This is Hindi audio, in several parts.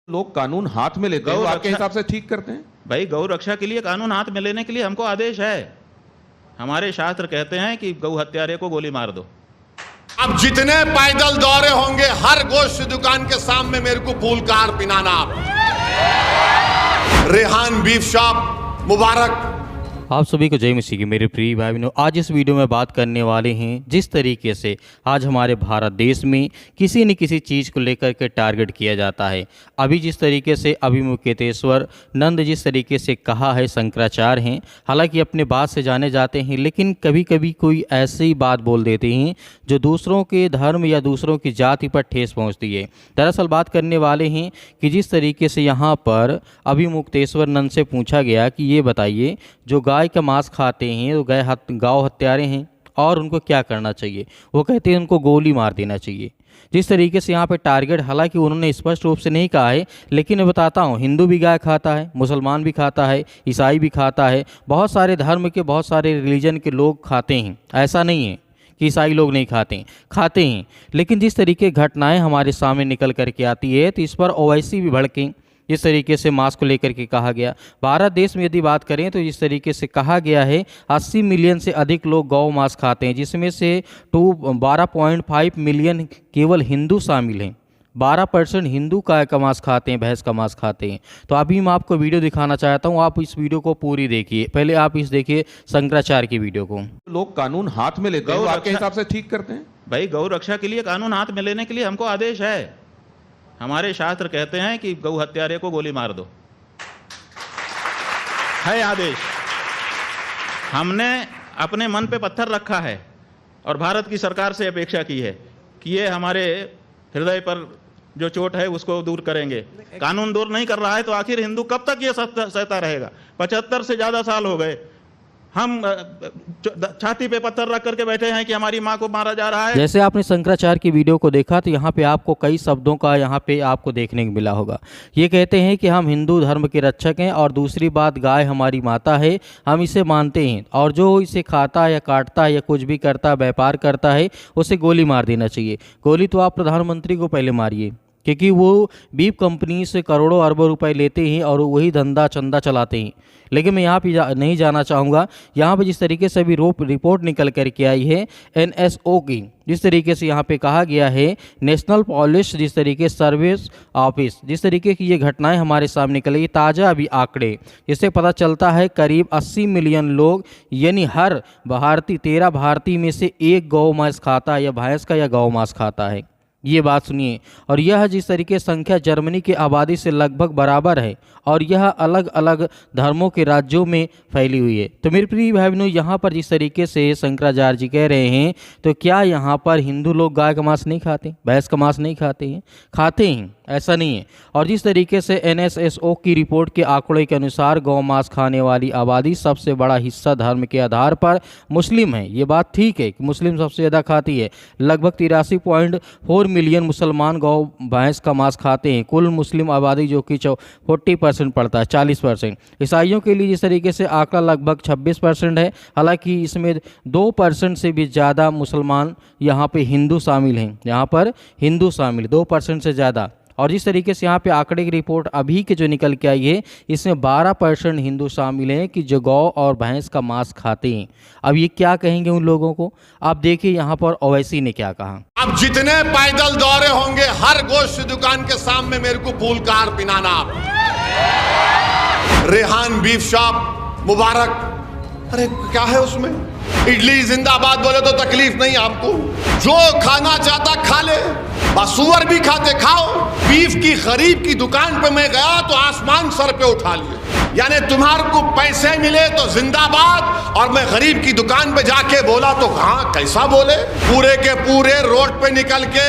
लोग कानून हाथ में लेते हैं, वो आपके हिसाब से ठीक करते हैं? भाई, गौ रक्षा के लिए कानून हाथ में लेने के लिए हमको आदेश है। हमारे शास्त्र कहते हैं कि गौ हत्यारे को गोली मार दो। अब जितने पैदल दौरे होंगे हर गोश्त दुकान के सामने मेरे को फूल का हार पिनाना। रेहान बीफ शॉप मुबारक। आप सभी को जय मसीह की मेरे प्रिय भाई बहनों। आज इस वीडियो में बात करने वाले हैं जिस तरीके से आज हमारे भारत देश में किसी न किसी चीज़ को लेकर के टारगेट किया जाता है। अभी जिस तरीके से अभिमुखेश्वर नंद जिस तरीके से कहा है, शंकराचार्य हैं, हालांकि अपने बात से जाने जाते हैं, लेकिन कभी कभी कोई ऐसी बात बोल देते हैं जो दूसरों के धर्म या दूसरों की जाति पर ठेस पहुँचती है। दरअसल बात करने वाले हैं कि जिस तरीके से यहाँ पर अभिमुखेश्वर नंद से पूछा गया कि ये बताइए, जो गाय का मांस खाते हैं वो गौ हत्यारे हैं और उनको क्या करना चाहिए। वो कहते हैं उनको गोली मार देना चाहिए। जिस तरीके से यहाँ पे टारगेट, हालांकि उन्होंने स्पष्ट रूप से नहीं कहा है, लेकिन मैं बताता हूँ, हिंदू भी गाय खाता है, मुसलमान भी खाता है, ईसाई भी खाता है, बहुत सारे धर्म के बहुत सारे रिलीजन के लोग खाते हैं। ऐसा नहीं है कि ईसाई लोग नहीं खाते हैं। लेकिन जिस तरीके घटनाएँ हमारे सामने निकल करके आती है तो इस पर ओवैसी भी भड़कें। जिस तरीके से मांस को लेकर के कहा गया, भारत देश में यदि बात करें तो जिस तरीके से कहा गया है 80 मिलियन से अधिक लोग गौ मांस खाते हैं, जिसमें से 12.5 मिलियन केवल हिंदू शामिल हैं। 12% हिंदू गाय का मांस खाते हैं, भैंस का मांस खाते हैं। तो अभी मैं आपको वीडियो दिखाना चाहता हूं, आप इस वीडियो को पूरी देखिए। पहले आप इस देखिए शंकराचार्य की वीडियो को। लोग कानून हाथ में लेते हैं, वो आपके हिसाब से ठीक करते हैं? भाई, गौ रक्षा के लिए कानून हाथ में लेने के लिए हमको आदेश है। हमारे शास्त्र कहते हैं कि गौ हत्यारे को गोली मार दो, है आदेश। हमने अपने मन पे पत्थर रखा है और भारत की सरकार से अपेक्षा की है कि ये हमारे हृदय पर जो चोट है उसको दूर करेंगे। कानून दूर नहीं कर रहा है तो आखिर हिंदू कब तक ये सहता रहेगा? 75 से ज्यादा साल हो गए हम छाती पे पत्थर रख करके बैठे हैं कि हमारी माँ को मारा जा रहा है। जैसे आपने शंकराचार्य की वीडियो को देखा तो यहाँ पे आपको कई शब्दों का यहाँ पे आपको देखने को मिला होगा। ये कहते हैं कि हम हिंदू धर्म के रक्षक हैं और दूसरी बात, गाय हमारी माता है, हम इसे मानते हैं और जो इसे खाता है या काटता है या कुछ भी करता है, व्यापार करता है, उसे गोली मार देना चाहिए। गोली तो आप प्रधानमंत्री को पहले मारिए, क्योंकि वो बीफ कंपनी से करोड़ों अरबों रुपए लेते हैं और वही धंधा चंदा चलाते हैं। लेकिन मैं यहाँ पे नहीं जाना चाहूँगा। यहाँ पे जिस तरीके से अभी रिपोर्ट निकल कर के आई है NSO की, जिस तरीके से यहाँ पे कहा गया है नेशनल पुलिस जिस तरीके सर्विस ऑफिस, जिस तरीके की ये घटनाएं हमारे सामने निकली, ताज़ा अभी आंकड़े, इससे पता चलता है करीब 80 मिलियन लोग, यानी हर भारतीय 13 भारतीय में से एक गौ मांस खाता है या भैंस का या गौ मांस खाता है। ये बात सुनिए। और यह जिस तरीके संख्या जर्मनी की आबादी से लगभग बराबर है और यह अलग अलग धर्मों के राज्यों में फैली हुई है। तो मेरे प्रिय भाई बहनों, यहाँ पर जिस तरीके से शंकराचार्य जी कह रहे हैं, तो क्या यहाँ पर हिंदू लोग गाय का मांस नहीं खाते, भैंस का मांस नहीं खाते हैं? खाते हैं, ऐसा नहीं है। और जिस तरीके से NSO की रिपोर्ट के आंकड़े के अनुसार गौ मांस खाने वाली आबादी सबसे बड़ा हिस्सा धर्म के आधार पर मुस्लिम है। ये बात ठीक है कि मुस्लिम सबसे ज़्यादा खाती है। लगभग 83.4 मिलियन मुसलमान गौ भैंस का मांस खाते हैं। कुल मुस्लिम आबादी जो कि 40% पड़ता है, 40%। ईसाइयों के लिए जिस तरीके से आंकड़ा लगभग 26% है, हालांकि इसमें 2% से भी ज़्यादा मुसलमान यहाँ पे हिंदू शामिल हैं। यहाँ पर हिंदू शामिल 2% से ज़्यादा। और जिस तरीके से यहाँ पे आंकड़े की रिपोर्ट अभी के जो निकल के आई है, इसमें 12% हिंदू शामिल हैं कि जो गौ और भैंस का मांस खाते हैं। अब ये क्या कहेंगे उन लोगों को? आप देखिए यहाँ पर ओवैसी ने क्या कहा। अब जितने पैदल दौरे होंगे हर गोश्त दुकान के सामने मेरे को फूल का हार पिनाना। रेहान बीफ शॉप मुबारक। अरे क्या है उसमें? इडली जिंदाबाद बोले तो तकलीफ नहीं आपको। जो खाना चाहता खा ले, बसूअर भी खाते खाओ। बीफ की गरीब की दुकान पे मैं गया तो आसमान सर पे उठा लिए। यानी तुम्हारे को पैसे मिले तो जिंदाबाद, और मैं गरीब की दुकान पे जाके बोला तो हाँ, कैसा बोले? पूरे के पूरे रोड पे निकल के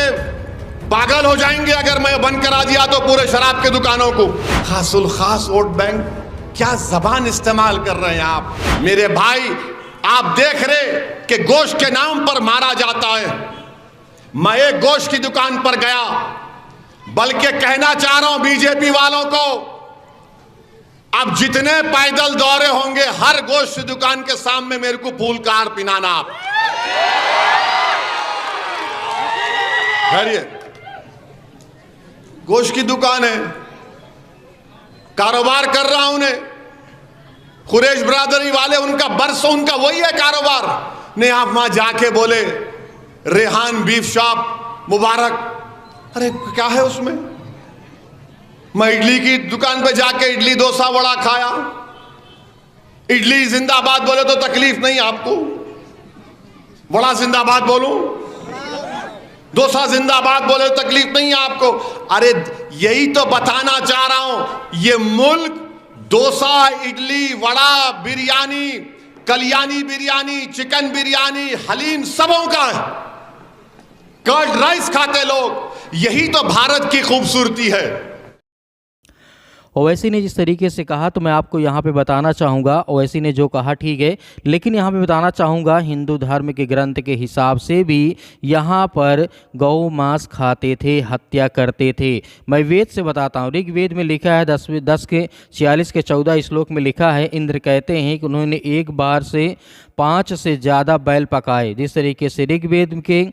पागल हो जाएंगे अगर मैं बंद करा दिया तो पूरे शराब के दुकानों को। खासुल खास वोट बैंक, क्या जबान इस्तेमाल कर रहे हैं आप मेरे भाई? आप देख रहे कि गोश्त के नाम पर मारा जाता है। मैं एक गोश्त की दुकान पर गया, बल्कि कहना चाह रहा हूं बीजेपी वालों को, अब जितने पैदल दौरे होंगे हर गोश्त दुकान के सामने मेरे को फूल का हार पिनाना। आप खैरिए, गोश्त की दुकान है, कारोबार कर रहा हूं उन्हें, कुरैश ब्रादरी वाले, उनका बरसों उनका वही है कारोबार। नहीं आप वहां जाके बोले रेहान बीफ शॉप मुबारक, अरे क्या है उसमें? मैं इडली की दुकान पे जाके इडली डोसा वड़ा खाया, इडली जिंदाबाद बोले तो तकलीफ नहीं आपको, वड़ा जिंदाबाद बोलूं, डोसा जिंदाबाद बोले तो तकलीफ नहीं आपको। अरे यही तो बताना चाह रहा हूं, ये मुल्क डोसा, इडली, वड़ा, बिरयानी, कल्याणी बिरयानी, चिकन बिरयानी, हलीम सबों का है। कर्ड राइस खाते लोग, यही तो भारत की खूबसूरती है। ओवैसी ने जिस तरीके से कहा तो मैं आपको यहाँ पे बताना चाहूँगा, ओवैसी ने जो कहा ठीक है, लेकिन यहाँ पे बताना चाहूँगा हिंदू धर्म के ग्रंथ के हिसाब से भी यहाँ पर गौ मांस खाते थे, हत्या करते थे। मैं वेद से बताता हूँ, ऋग्वेद में लिखा है 10 के 46 के 14 श्लोक में लिखा है, इंद्र कहते हैं कि उन्होंने एक बार से 5 से ज़्यादा बैल पकाए। जिस तरीके से ऋग्वेद के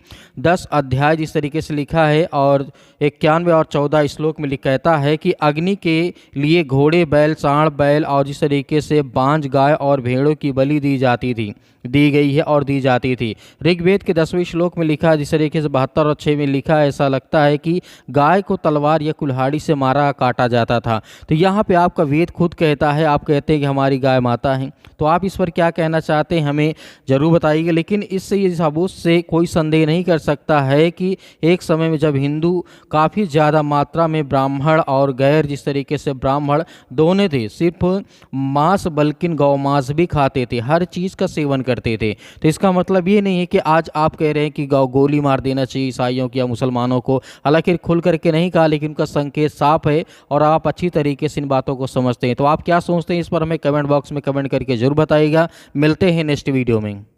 10 अध्याय जिस तरीके से लिखा है और 91 और 14 श्लोक में कहता है कि अग्नि के लिए घोड़े, बैल, सांड बैल और जिस तरीके से बांझ गाय और भेड़ों की बलि दी गई है और दी जाती थी। ऋग्वेद के 10वें श्लोक में लिखा है, जिस तरीके से 72 और 6 में लिखा है, ऐसा लगता है कि गाय को तलवार या कुल्हाड़ी से मारा काटा जाता था। तो यहाँ पे आपका वेद खुद कहता है, आप कहते हैं कि हमारी गाय माता है, तो आप इस पर क्या कहना चाहते हैं हमें ज़रूर बताइएगा। लेकिन इससे ये सबूत से कोई संदेह नहीं कर सकता है कि एक समय में जब हिंदू काफ़ी ज़्यादा मात्रा में ब्राह्मण और गैर जिस तरीके से ब्राह्मण दोनों थे, सिर्फ मांस बल्कि गौ मांस भी खाते थे, हर चीज़ का सेवन करते थे। तो इसका मतलब ये नहीं है कि आज आप कह रहे हैं कि गोली मार देना चाहिए ईसाइयों की या मुसलमानों को, हालांकि खुल करके नहीं कहा, लेकिन उनका संकेत साफ है और आप अच्छी तरीके से इन बातों को समझते हैं। तो आप क्या सोचते हैं इस पर हमें कमेंट बॉक्स में कमेंट करके जरूर बताइएगा। मिलते हैं नेक्स्ट वीडियो में।